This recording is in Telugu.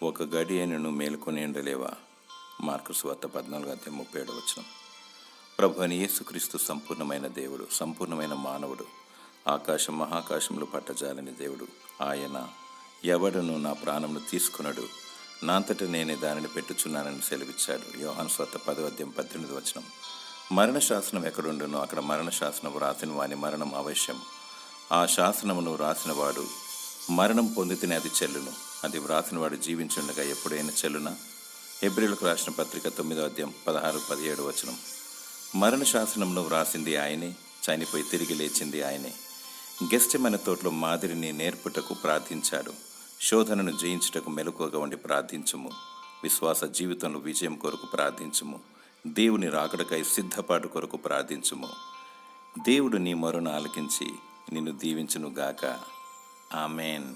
ఒక గడి అయినను మేలుకొని ఉండలేవా? మార్కు సువార్త 14:37. ప్రభు అని యేసుక్రీస్తు సంపూర్ణమైన దేవుడు, సంపూర్ణమైన మానవుడు, ఆకాశం మహాకాశంలో పట్టజాలని దేవుడు. ఆయన ఎవడును నా ప్రాణమును తీసుకునడు, నా అంతట నేనే దానిని పెట్టుచున్నానని సెలవిచ్చాడు. యోహాను సువార్త 10:18. మరణ శాసనం ఎక్కడుండునో అక్కడ మరణ శాసనం వ్రాసిన వాని మరణం అవశ్యం. ఆ శాసనమును వ్రాసినవాడు మరణం పొందితేనే అది చెల్లును. అది వ్రాసినవాడు జీవించుండగా ఎప్పుడైనా చెల్లునా? హెబ్రీయులకు రాసిన పత్రిక 9:16-17. మరణ శాసనంలో వ్రాసింది ఆయనే, చనిపోయి తిరిగి లేచింది ఆయనే. గెస్టెమనే తోటలో మాదిరిని నేర్పుటకు ప్రార్థించాడు. శోధనను జయించుటకు మెలకువగా ఉండి ప్రార్థించుము. విశ్వాస జీవితంలో విజయం కొరకు ప్రార్థించుము. దేవుని రాకడకై సిద్ధపాటు కొరకు ప్రార్థించుము. దేవుడు నీ మొరను ఆలకించి నిన్ను దీవించునుగాక. ఆమెన్.